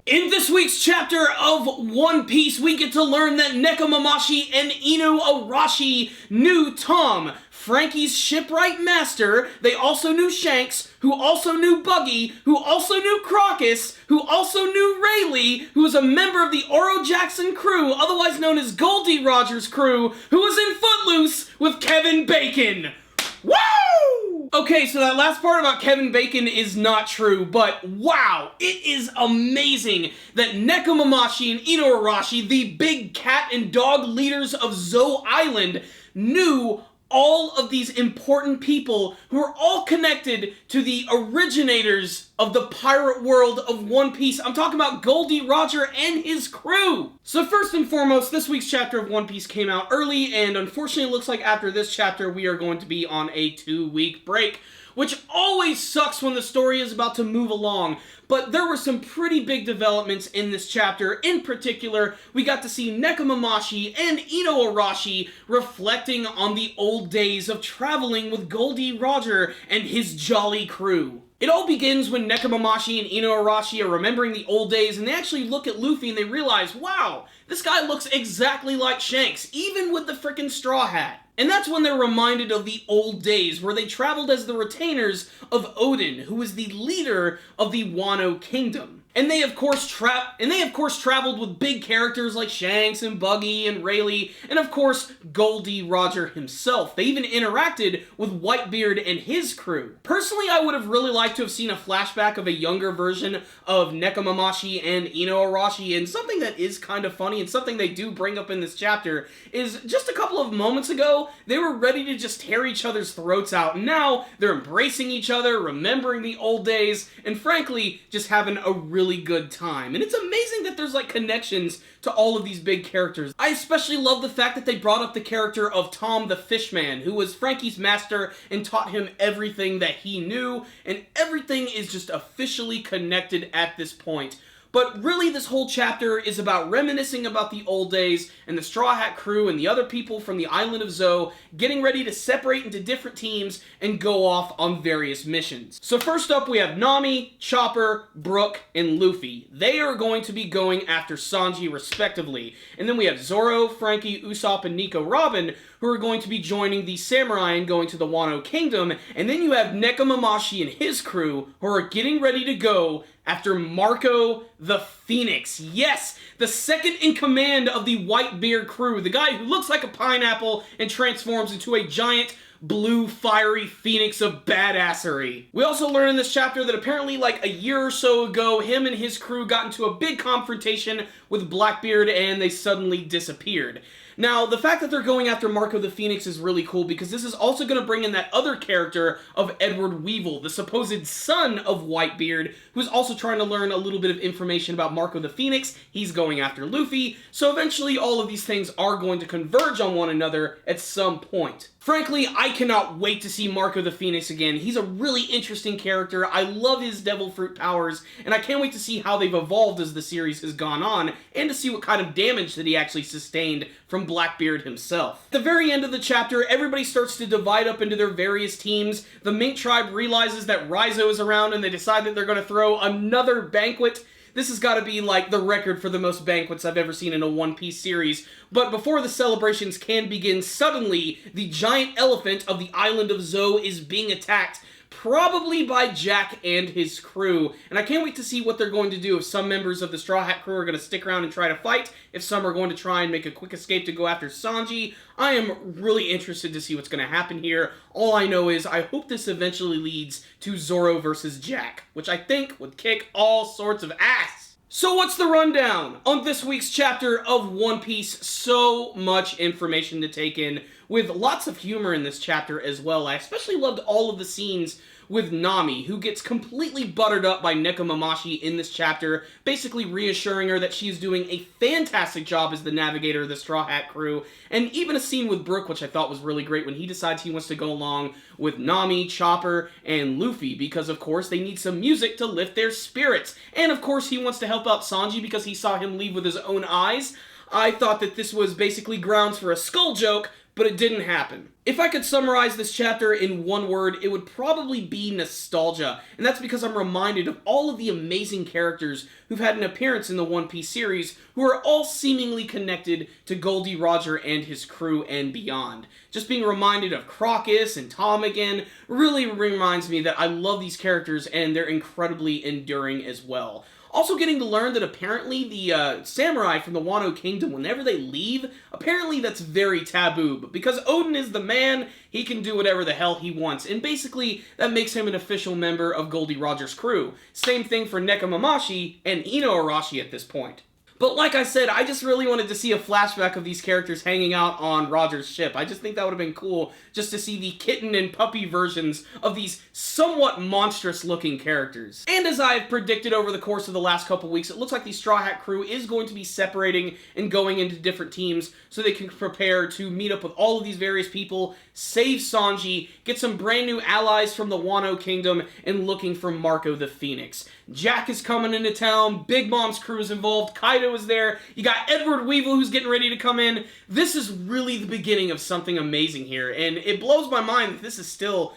In this week's chapter of One Piece, we get to learn that Nekomamushi and Ino Arashi knew Tom, Franky's shipwright master. They also knew Shanks, who also knew Buggy, who also knew Crocus, who also knew Rayleigh, who was a member of the Oro Jackson crew, otherwise known as Gol D Rogers' crew, who was in Footloose with Kevin Bacon. Woo! Okay, so that last part about Kevin Bacon is not true, but wow, it is amazing that Nekomamushi and Ino Arashi, the big cat and dog leaders of Zou Island, knew all of these important people who are all connected to the originators of the pirate world of One Piece. I'm talking about Gol D Roger and his crew. So first and foremost, this week's chapter of One Piece came out early, and unfortunately it looks like after this chapter we are going to be on a 2-week break, which always sucks when the story is about to move along. But there were some pretty big developments in this chapter. In particular, we got to see Nekomamushi and Ino Arashi reflecting on the old days of traveling with Gol D Roger and his jolly crew. It all begins when Nekomamushi and Ino Arashi are remembering the old days, and they actually look at Luffy and they realize, wow, this guy looks exactly like Shanks, even with the frickin' straw hat. And that's when they're reminded of the old days, where they traveled as the retainers of Odin, who was the leader of the Wano Kingdom. And they of course traveled with big characters like Shanks and Buggy and Rayleigh, and of course Gol D Roger himself. They even interacted with Whitebeard and his crew. Personally, I would have really liked to have seen a flashback of a younger version of Nekomamushi and Ino Arashi, and something that is kind of funny and something they do bring up in this chapter is just a couple of moments ago, they were ready to just tear each other's throats out, and now they're embracing each other, remembering the old days, and frankly, just having a really good time. And it's amazing that there's like connections to all of these big characters. I especially love the fact that they brought up the character of Tom the Fishman, who was Franky's master and taught him everything that he knew, and everything is just officially connected at this point. But really, this whole chapter is about reminiscing about the old days and the Straw Hat crew and the other people from the island of Zou getting ready to separate into different teams and go off on various missions. So first up, we have Nami, Chopper, Brook, and Luffy. They are going to be going after Sanji respectively. And then we have Zoro, Franky, Usopp, and Nico Robin, who are going to be joining the Samurai and going to the Wano Kingdom. And then you have Nekomamushi and his crew, who are getting ready to go after Marco the Phoenix. Yes, the second in command of the Whitebeard crew, the guy who looks like a pineapple and transforms into a giant blue fiery phoenix of badassery. We also learn in this chapter that apparently like a year or so ago, him and his crew got into a big confrontation with Blackbeard and they suddenly disappeared. Now, the fact that they're going after Marco the Phoenix is really cool because this is also going to bring in that other character of Edward Weevil, the supposed son of Whitebeard, who's also trying to learn a little bit of information about Marco the Phoenix. He's going after Luffy, so eventually all of these things are going to converge on one another at some point. Frankly, I cannot wait to see Marco the Phoenix again. He's a really interesting character. I love his devil fruit powers, and I can't wait to see how they've evolved as the series has gone on, and to see what kind of damage that he actually sustained from Blackbeard himself. At the very end of the chapter, everybody starts to divide up into their various teams. The Mink tribe realizes that Raizo is around, and they decide that they're going to throw another banquet. This has got to be like the record for the most banquets I've ever seen in a One Piece series. But before the celebrations can begin, suddenly the giant elephant of the island of Zou is being attacked, probably by Jack and his crew. And I can't wait to see what they're going to do. If some members of the Straw Hat crew are going to stick around and try to fight, if some are going to try and make a quick escape to go after Sanji. I am really interested to see what's going to happen here. All I know is I hope this eventually leads to Zoro versus Jack, which I think would kick all sorts of ass. So what's the rundown on this week's chapter of One Piece? So much information to take in, with lots of humor in this chapter as well. I especially loved all of the scenes with Nami, who gets completely buttered up by Nekomamushi in this chapter, basically reassuring her that she's doing a fantastic job as the navigator of the Straw Hat crew, and even a scene with Brook, which I thought was really great, when he decides he wants to go along with Nami, Chopper, and Luffy, because of course they need some music to lift their spirits, and of course he wants to help out Sanji because he saw him leave with his own eyes. I thought that this was basically grounds for a skull joke, but it didn't happen. If I could summarize this chapter in one word, it would probably be nostalgia, and that's because I'm reminded of all of the amazing characters who've had an appearance in the One Piece series, who are all seemingly connected to Gol D Roger and his crew and beyond. Just being reminded of Crocus and Tom again really reminds me that I love these characters and they're incredibly enduring as well. Also getting to learn that apparently the samurai from the Wano Kingdom, whenever they leave, apparently that's very taboo. But because Odin is the man, he can do whatever the hell he wants. And basically, that makes him an official member of Gol D Roger's crew. Same thing for Nekomamushi and Ino Arashi at this point. But like I said, I just really wanted to see a flashback of these characters hanging out on Roger's ship. I just think that would have been cool just to see the kitten and puppy versions of these somewhat monstrous-looking characters. And as I've predicted over the course of the last couple weeks, it looks like the Straw Hat crew is going to be separating and going into different teams so they can prepare to meet up with all of these various people, save Sanji, get some brand new allies from the Wano Kingdom, and looking for Marco the Phoenix. Jack is coming into town, Big Mom's crew is involved, Kaido is there, you got Edward Weevil who's getting ready to come in. This is really the beginning of something amazing here, and it blows my mind that this is still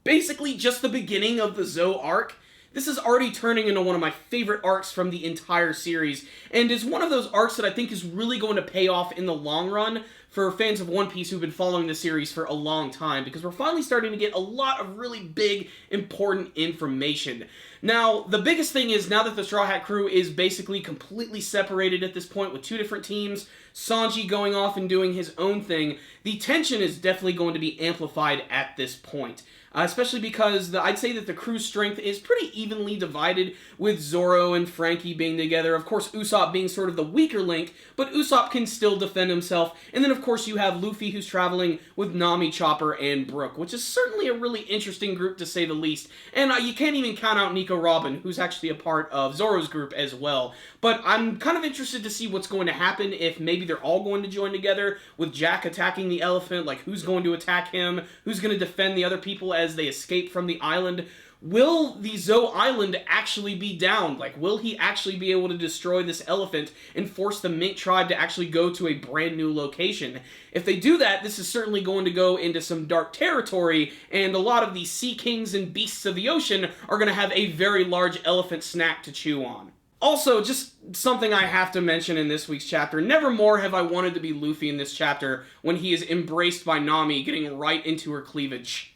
basically just the beginning of the Zou arc. This is already turning into one of my favorite arcs from the entire series, and is one of those arcs that I think is really going to pay off in the long run for fans of One Piece who've been following the series for a long time, because we're finally starting to get a lot of really big, important information. Now, the biggest thing is, now that the Straw Hat crew is basically completely separated at this point with two different teams, Sanji going off and doing his own thing, the tension is definitely going to be amplified at this point. Especially because I'd say that the crew's strength is pretty evenly divided, with Zoro and Frankie being together. Of course, Usopp being sort of the weaker link, but Usopp can still defend himself. And then, of course, you have Luffy, who's traveling with Nami, Chopper, and Brook, which is certainly a really interesting group, to say the least. And you can't even count out Nico Robin, who's actually a part of Zoro's group as well. But I'm kind of interested to see what's going to happen if maybe they're all going to join together, with Jack attacking the elephant. Like, who's going to attack him? Who's going to defend the other people as they escape from the island? Will the Zou Island actually be downed? Like, will he actually be able to destroy this elephant and force the Mink tribe to actually go to a brand new location? If they do that, this is certainly going to go into some dark territory, and a lot of the sea kings and beasts of the ocean are going to have a very large elephant snack to chew on. Also, just something I have to mention in this week's chapter, never more have I wanted to be Luffy in this chapter when he is embraced by Nami, getting right into her cleavage.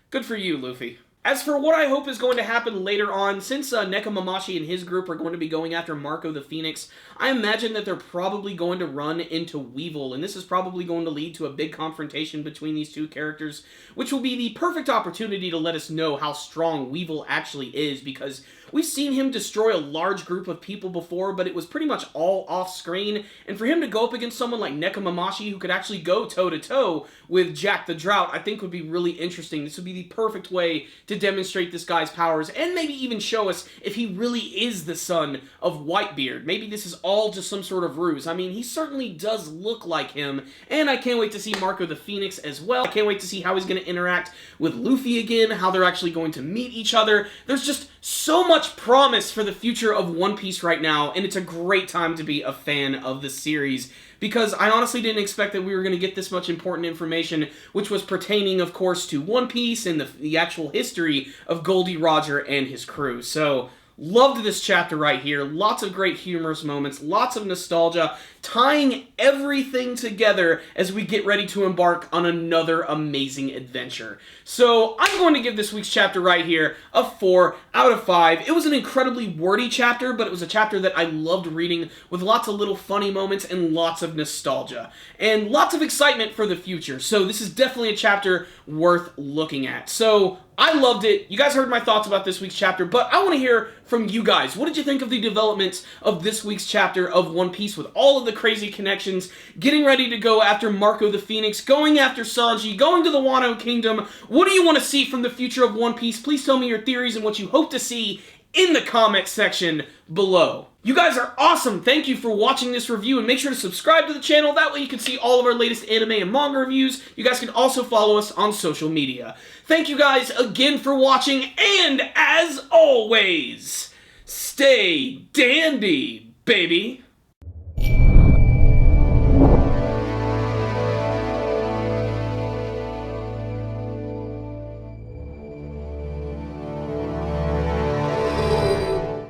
Good for you, Luffy. As for what I hope is going to happen later on, since Nekomamushi and his group are going to be going after Marco the Phoenix, I imagine that they're probably going to run into Weevil, and this is probably going to lead to a big confrontation between these two characters, which will be the perfect opportunity to let us know how strong Weevil actually is, because we've seen him destroy a large group of people before, but it was pretty much all off-screen, and for him to go up against someone like Nekomamushi, who could actually go toe-to-toe with Jack the Drought, I think would be really interesting. This would be the perfect way to demonstrate this guy's powers, and maybe even show us if he really is the son of Whitebeard. Maybe this is all just some sort of ruse. I mean, he certainly does look like him, and I can't wait to see Marco the Phoenix as well. I can't wait to see how he's going to interact with Luffy again, how they're actually going to meet each other. There's just so much promise for the future of One Piece right now, and it's a great time to be a fan of the series, because I honestly didn't expect that we were going to get this much important information, which was pertaining, of course, to One Piece and the actual history of Gol D Roger and his crew. So, loved this chapter right here. Lots of great humorous moments, lots of nostalgia, tying everything together as we get ready to embark on another amazing adventure. So, I'm going to give this week's chapter right here a 4 out of 5. It was an incredibly wordy chapter, but it was a chapter that I loved reading, with lots of little funny moments and lots of nostalgia. And lots of excitement for the future. So, this is definitely a chapter worth looking at. So, I loved it. You guys heard my thoughts about this week's chapter, but I want to hear from you guys. What did you think of the developments of this week's chapter of One Piece, with all of the crazy connections, getting ready to go after Marco the Phoenix, going after Sanji, going to the Wano Kingdom? What do you want to see from the future of One Piece? Please tell me your theories and what you hope to see in the comment section below. You guys are awesome! Thank you for watching this review, and make sure to subscribe to the channel. That way you can see all of our latest anime and manga reviews. You guys can also follow us on social media. Thank you guys again for watching, and as always, stay dandy, baby!